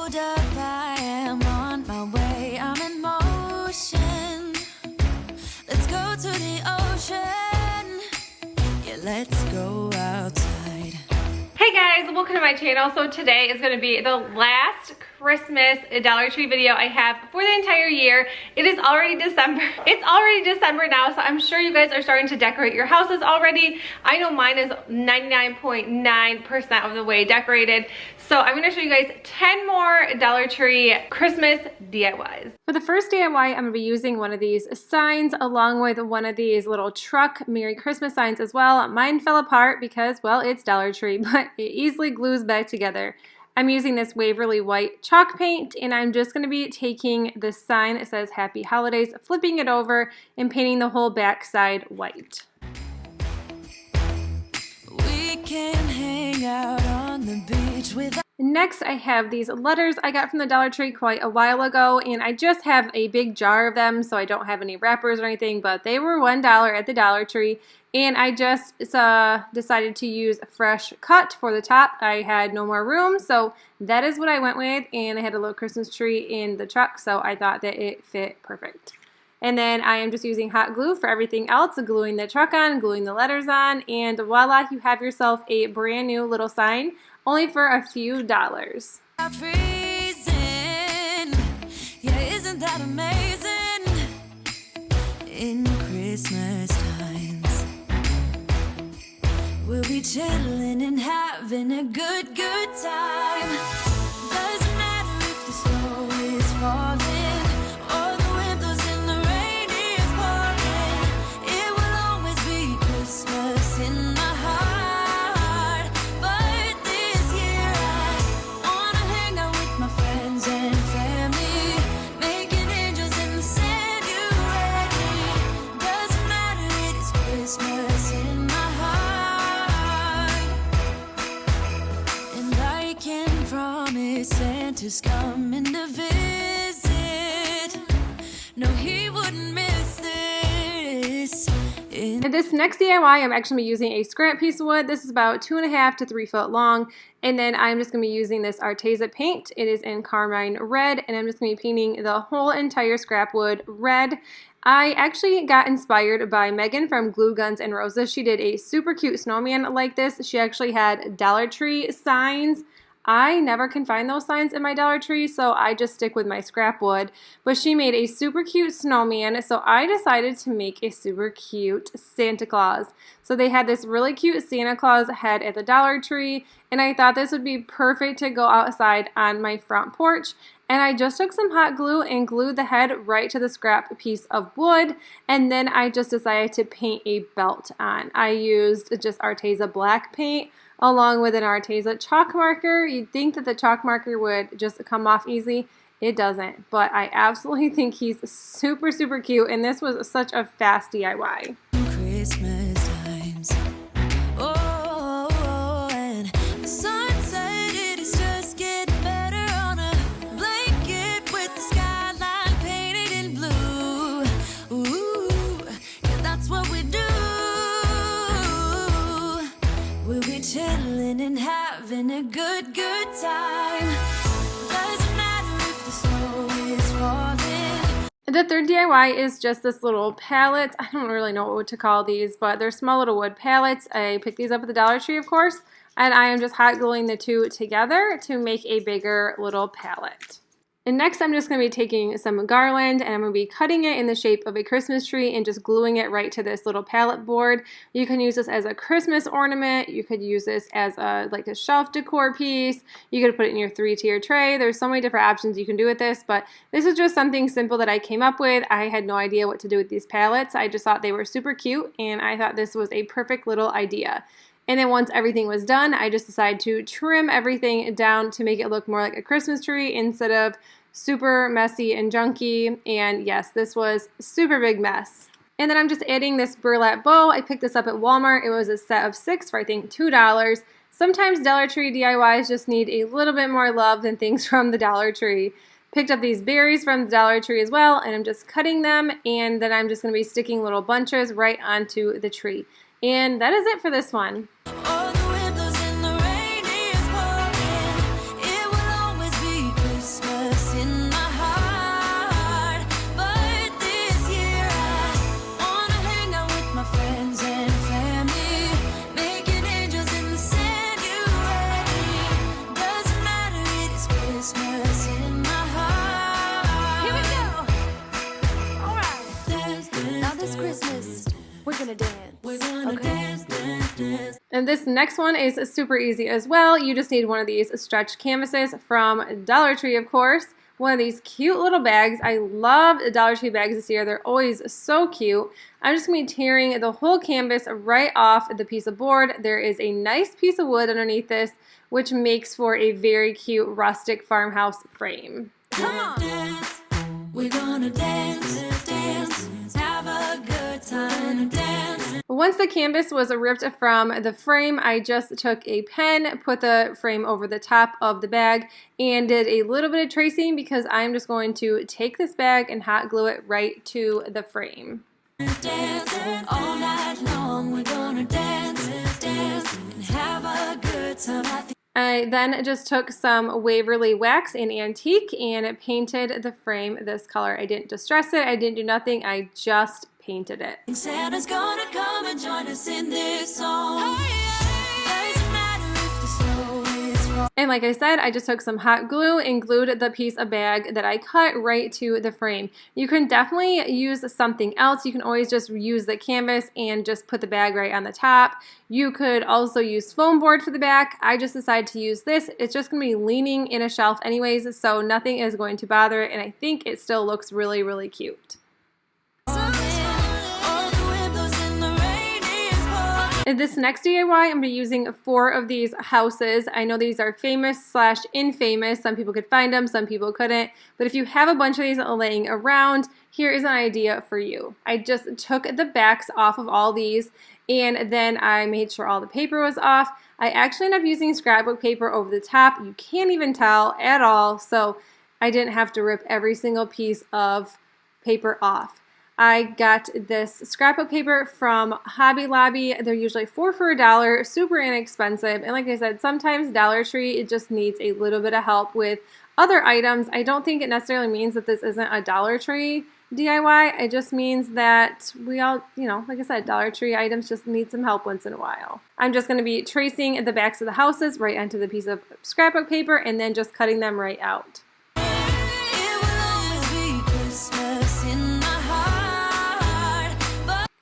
Hold up, I am on my way, I'm in motion. Let's go to the ocean. Yeah, let's go outside. Hey guys, welcome to my channel. So today is going to be the last Christmas Dollar Tree video I have for the entire year. It is already December. It's already December now, so I'm sure you guys are starting to decorate your houses already. I know mine is 99.9% of the way decorated. So I'm going to show you guys 10 more Dollar Tree Christmas DIYs. For the first DIY, I'm going to be using one of these signs along with one of these little truck Merry Christmas signs as well. Mine fell apart because, well, it's Dollar Tree, but it easily glues back together. I'm using this Waverly White chalk paint, and I'm just going to be taking the sign that says Happy Holidays, flipping it over, and painting the whole back side white. We can hang out on the beach with. Next, I have these letters I got from the Dollar Tree quite a while ago, and I just have a big jar of them, so I don't have any wrappers or anything, but they were $1 at the Dollar Tree, and I just decided to use a fresh cut for the top. I had no more room, so that is what I went with, and I had a little Christmas tree in the truck, so I thought that it fit perfect. And then I am just using hot glue for everything else, gluing the truck on, gluing the letters on, and voila, you have yourself a brand new little sign, only for a few dollars. Freezing. Yeah, isn't that amazing? In Christmas times, we'll be chilling and having a good time. Doesn't matter if the snow is falling or the wind blows and the rain is pouring. It will always be Christmas in my heart. But this year I wanna hang out with my friends and family, making angels in the sand. You ready? Doesn't matter, it is Christmas in my heart. And I can promise Santa's coming to visit. No, he wouldn't miss this. And this next DIY, I'm actually using a scrap piece of wood. This is about 2.5 to 3 foot long. And then I'm just going to be using this Arteza paint. It is in Carmine Red, and I'm just going to be painting the whole entire scrap wood red. I actually got inspired by Megan from Glue Guns and Roses. She did a super cute snowman like this. She actually had Dollar Tree signs. I never can find those signs in my Dollar Tree, so I just stick with my scrap wood. But she made a super cute snowman, so I decided to make a super cute Santa Claus. So they had this really cute Santa Claus head at the Dollar Tree, and I thought this would be perfect to go outside on my front porch. And I just took some hot glue and glued the head right to the scrap piece of wood, and then I just decided to paint a belt on. I used just Arteza black paint along with an Arteza chalk marker. You'd think that the chalk marker would just come off easy. It doesn't, but I absolutely think he's super, super cute, and this was such a fast DIY. Christmas times. Oh, and the sunset, it is just getting better on a blanket with the skyline painted in blue. Ooh, yeah, that's what we do. We'll be chilling and having a good time. Doesn't matter if the snow is falling. The third DIY is just this little palette. I don't really know what to call these, but they're small little wood palettes. I picked these up at the Dollar Tree, of course, and I am just hot gluing the two together to make a bigger little palette. And next I'm just going to be taking some Garland, and I'm going to be cutting it in the shape of a Christmas tree and just gluing it right to this little palette board. You can use this as a Christmas ornament. You could use this as like a shelf decor piece. You could put it in your 3-tier tray. There's so many different options you can do with this, but this is just something simple that I came up with. I had no idea what to do with these palettes. I just thought they were super cute, and I thought this was a perfect little idea. And then once everything was done, I just decided to trim everything down to make it look more like a Christmas tree instead of super messy and junky. And yes, this was a super big mess. And then I'm just adding this burlap bow. I picked this up at Walmart. It was a set of 6 for I think $2. Sometimes Dollar Tree DIYs just need a little bit more love than things from the Dollar Tree. Picked up these berries from the Dollar Tree as well, and I'm just cutting them, and then I'm just going to be sticking little bunches right onto the tree. And that is it for this one. Christmas in my heart. Here we go. All right. Now this Christmas, we're gonna dance. We're gonna dance, dance, dance. And this next one is super easy as well. You just need one of these stretch canvases from Dollar Tree, of course. One of these cute little bags. I love the Dollar Tree bags this year. They're always so cute. I'm just going to be tearing the whole canvas right off the piece of board. There is a nice piece of wood underneath this, which makes for a very cute rustic farmhouse frame. Come on. Dance. We're gonna dance, dance, have a good time, dance. Once the canvas was ripped from the frame, I just took a pen, put the frame over the top of the bag, and did a little bit of tracing because I'm just going to take this bag and hot glue it right to the frame. Dance all night long, we're gonna dance, dance, and have a good time. I then just took some Waverly wax in antique and painted the frame this color. I didn't distress it, I didn't do nothing, I just painted it. Santa's gonna come and join us in this song. Doesn't matter if the snow is falling. And like I said, I just took some hot glue and glued the piece of bag that I cut right to the frame. You can definitely use something else. You can always just use the canvas and just put the bag right on the top. You could also use foam board for the back. I just decided to use this. It's just going to be leaning in a shelf anyways, so nothing is going to bother it, and I think it still looks really, really cute. In this next DIY, I'm going to be using 4 of these houses. I know these are famous/infamous. Some people could find them, some people couldn't. But if you have a bunch of these laying around, here is an idea for you. I just took the backs off of all these, and then I made sure all the paper was off. I actually ended up using scrapbook paper over the top. You can't even tell at all, so I didn't have to rip every single piece of paper off. I got this scrapbook paper from Hobby Lobby. They're usually 4 for $1, super inexpensive. And like I said, sometimes Dollar Tree, it just needs a little bit of help with other items. I don't think it necessarily means that this isn't a Dollar Tree DIY. It just means that we all, like I said, Dollar Tree items just need some help once in a while. I'm just going to be tracing the backs of the houses right onto the piece of scrapbook paper and then just cutting them right out.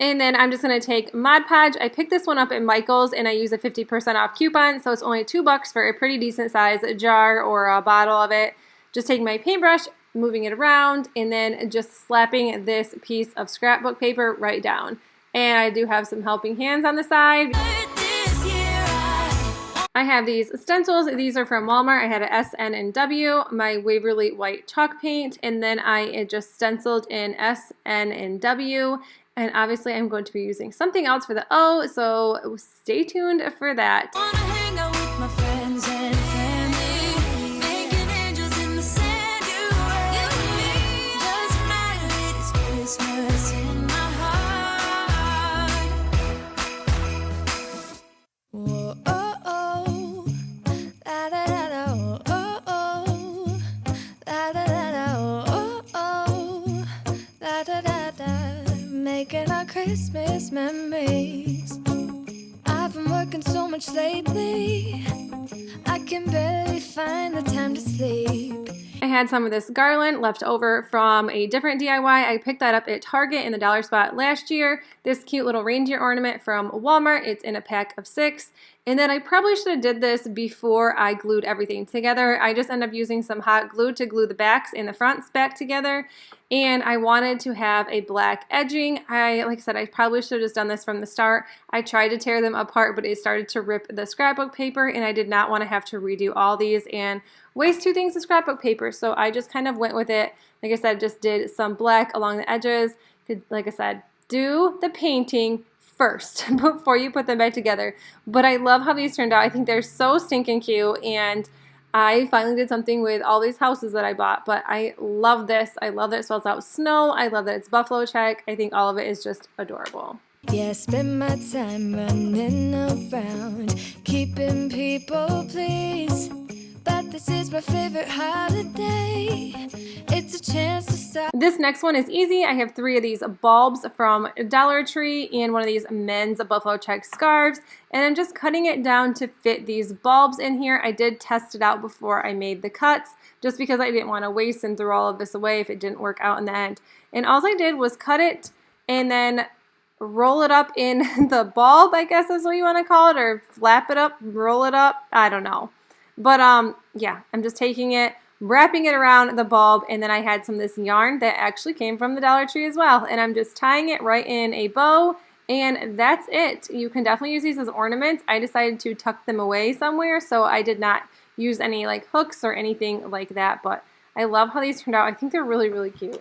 And then I'm just going to take Mod Podge. I picked this one up at Michael's and I used a 50% off coupon, so it's only $2 for a pretty decent size jar or a bottle of it. Just taking my paintbrush, moving it around, and then just slapping this piece of scrapbook paper right down. And I do have some helping hands on the side. I have these stencils. These are from Walmart. I had an S, N, and W, my Waverly white chalk paint, and then I just stenciled in S, N, and W. And obviously I'm going to be using something else for the O, so stay tuned for that. Wanna hang out with my friends and family, making angels in the sand, you and me. Doesn't matter, it's Christmas in my heart. Whoa, oh, oh, la da da da, oh, oh, la da da da, oh, oh, la da da da. Making our Christmas memories. I've been working so much lately, I can barely find the time to sleep. I had some of this Garland left over from a different DIY. I picked that up at Target in the dollar spot last year. This cute little reindeer ornament from Walmart. It's in a pack of 6. And then I probably should have did this before I glued everything together. I just ended up using some hot glue to glue the backs and the fronts back together. And I wanted to have a black edging. Like I said, I probably should have just done this from the start. I tried to tear them apart, but it started to rip the scrapbook paper, and I did not want to have to redo all these and waste 2 things of scrapbook paper. So I just kind of went with it. Like I said, just did some black along the edges. Like I said, do the painting first before you put them back together. But I love how these turned out. I think they're so stinking cute, and I finally did something with all these houses that I bought. But I love this. I love that it spells out snow. I love that it's buffalo check. I think all of it is just adorable. Yeah, I spend my time running around, keeping people pleased. But this is my favorite holiday. It's a chance to stop. This next one is easy. I have 3 of these bulbs from Dollar Tree and one of these men's buffalo check scarves, and I'm just cutting it down to fit these bulbs in here. I did test it out before I made the cuts just because I didn't want to waste and throw all of this away if it didn't work out in the end. And all I did was cut it and then roll it up in the bulb, I guess is what you want to call it, or flap it up, roll it up, I don't know. But yeah, I'm just taking it, wrapping it around the bulb, and then I had some of this yarn that actually came from the Dollar Tree as well, and I'm just tying it right in a bow, and that's it. You can definitely use these as ornaments. I decided to tuck them away somewhere, so I did not use any like hooks or anything like that, but I love how these turned out. I think they're really, really cute.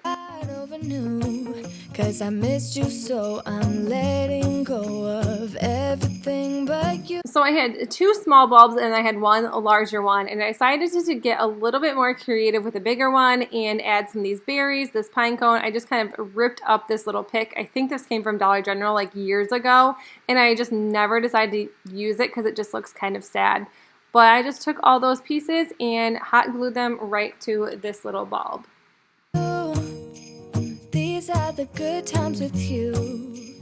Cause I missed you, so I'm letting go of everything but you. So I had 2 small bulbs and I had 1 larger one, and I decided to get a little bit more creative with a bigger one and add some of these berries, this pine cone. I just kind of ripped up this little pick. I think this came from Dollar General like years ago, and I just never decided to use it because it just looks kind of sad. But I just took all those pieces and hot glued them right to this little bulb. These are the good times with you,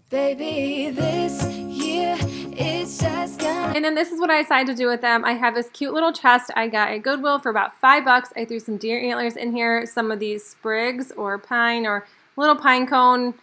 baby. This year it's just gonna. And then this is what I decided to do with them. I have this cute little chest I got at Goodwill for about $5. I threw some deer antlers in here, some of these sprigs or pine or little pine cone,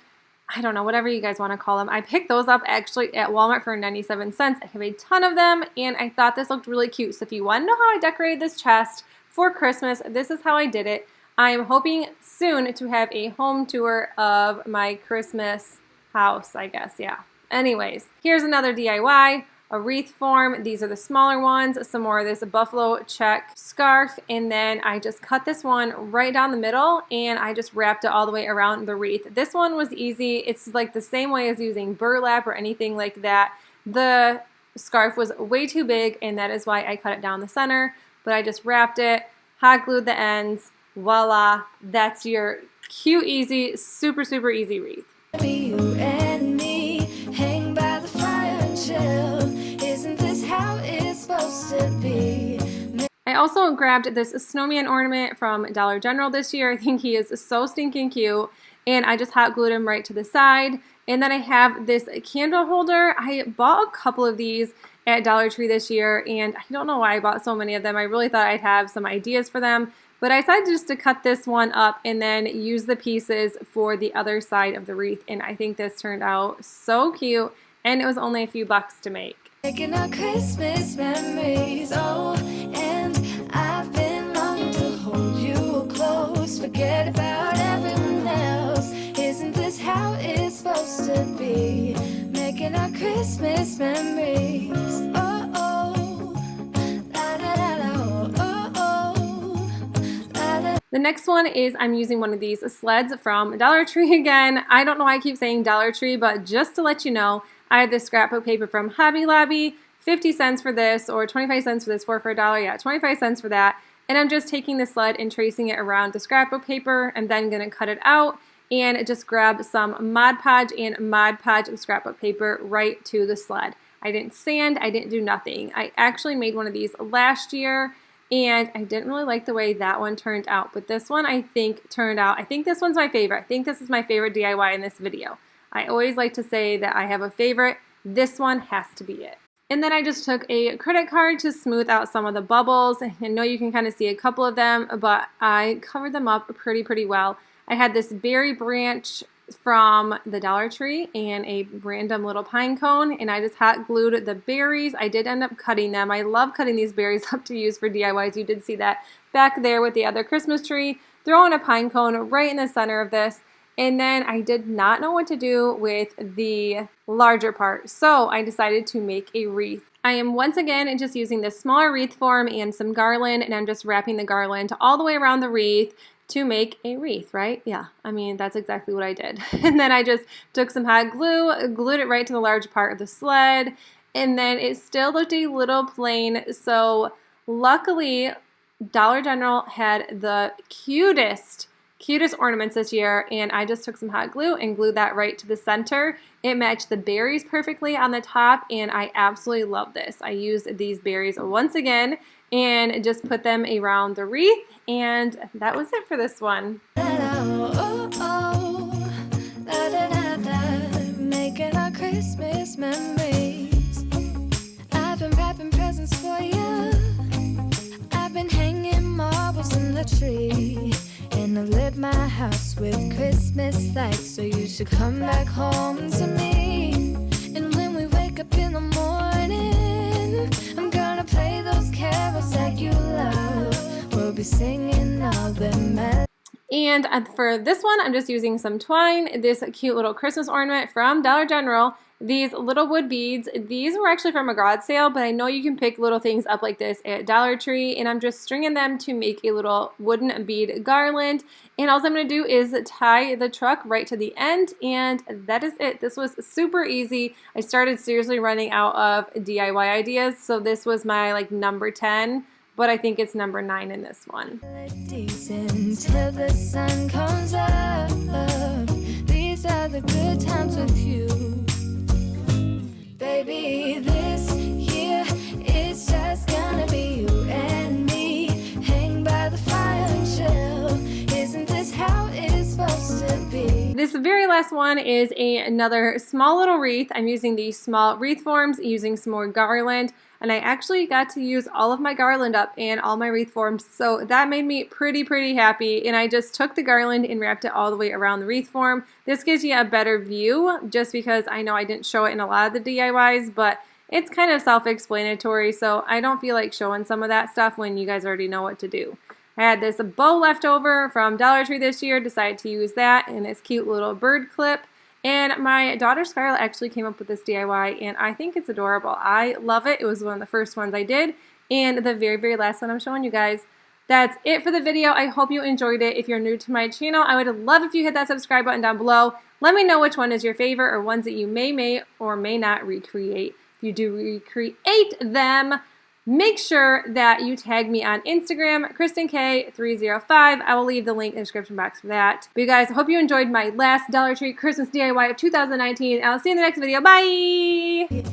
I don't know, whatever you guys want to call them. I picked those up actually at Walmart for 97 cents. I have a ton of them, and I thought this looked really cute. So if you want to know how I decorated this chest for Christmas, this is how I did it. I'm hoping soon to have a home tour of my Christmas house, I guess, yeah. Anyways, here's another DIY, a wreath form. These are the smaller ones, some more of this buffalo check scarf, and then I just cut this one right down the middle, and I just wrapped it all the way around the wreath. This one was easy. It's like the same way as using burlap or anything like that. The scarf was way too big, and that is why I cut it down the center, but I just wrapped it, hot glued the ends. Voila, that's your cute, easy, super, super easy wreath. You and me hang by the fire and chill. Isn't this how it's supposed to be? I also grabbed this snowman ornament from Dollar General this year. I think he is so stinking cute, and I just hot glued him right to the side. And then I have this candle holder. I bought a couple of these at Dollar Tree this year, and I don't know why I bought so many of them. I really thought I'd have some ideas for them. But I decided just to cut this one up and then use the pieces for the other side of the wreath. And I think this turned out so cute. And it was only a few bucks to make. Making our Christmas memories, oh, and I've been longing to hold you close. Forget about everyone else. Isn't this how it's supposed to be? Making our Christmas memories, oh, oh, la, la, la, la, oh, oh, oh, la, la. The next one is I'm using one of these sleds from Dollar Tree again. I don't know why I keep saying Dollar Tree, but just to let you know, I have this scrapbook paper from Hobby Lobby, 50 cents for this, or 25 cents for this, 4 for $1, yeah, 25 cents for that. And I'm just taking the sled and tracing it around the scrapbook paper. I'm then going to cut it out and just grab some Mod Podge and Mod Podge scrapbook paper right to the sled. I didn't sand, I didn't do nothing. I actually made one of these last year, and I didn't really like the way that one turned out. But this one I think turned out, I think this one's my favorite. I think this is my favorite DIY in this video. I always like to say that I have a favorite. This one has to be it. And then I just took a credit card to smooth out some of the bubbles. I know you can kind of see a couple of them, but I covered them up pretty well. I had this berry branch from the Dollar Tree and a random little pine cone, and I just hot glued the berries. I did end up cutting them. I love cutting these berries up to use for DIYs. You did see that back there with the other Christmas tree. Throwing a pine cone right in the center of this. And then I did not know what to do with the larger part, so I decided to make a wreath. I am once again just using this smaller wreath form and some garland, and I'm just wrapping the garland all the way around the wreath to make a wreath, right? Yeah, I mean, that's exactly what I did. And then I just took some hot glue, glued it right to the large part of the sled, and then it still looked a little plain, so luckily Dollar General had the cutest ornaments this year, and I just took some hot glue and glued that right to the center. It matched the berries perfectly on the top, and I absolutely love this. I used these berries once again, and just put them around the wreath. And that was it for this one. Making our Christmas memories. I've been wrapping presents for you. I've been hanging marbles in the tree. And I've lit my house with Christmas lights. So you should come back home to me. And when we wake up in the morning, I'm gonna play those carols that you love. We'll be singing all the melodies. And for this one, I'm just using some twine, this cute little Christmas ornament from Dollar General, these little wood beads. These were actually from a garage sale, but I know you can pick little things up like this at Dollar Tree, and I'm just stringing them to make a little wooden bead garland. And all I'm going to do is tie the truck right to the end, and that is it. This was super easy. I started seriously running out of DIY ideas, so this was my like number 10. But I think it's number 9 in this one. Until the sun comes up, these are the good times with you. Baby, this year it's just gonna be you and me. Hang by the fire and chill. Isn't this how it's supposed to be? This very last one is another small little wreath. I'm using these small wreath forms, using some more garland. And I actually got to use all of my garland up and all my wreath forms, so that made me pretty happy. And I just took the garland and wrapped it all the way around the wreath form. This gives you a better view, just because I know I didn't show it in a lot of the DIYs, but it's kind of self-explanatory, so I don't feel like showing some of that stuff when you guys already know what to do. I had this bow left over from Dollar Tree this year, decided to use that, and this cute little bird clip. And my daughter Scarlett actually came up with this DIY, and I think it's adorable. I love it. It was one of the first ones I did, and the very last one I'm showing you guys. That's it for the video. I hope you enjoyed it. If you're new to my channel, I would love if you hit that subscribe button down below. Let me know which one is your favorite or ones that you may or may not recreate. If you do recreate them, make sure that you tag me on Instagram, KRISTINK305. I will leave the link in the description box for that. But you guys, I hope you enjoyed my last Dollar Tree Christmas DIY of 2019. I'll see you in the next video. Bye!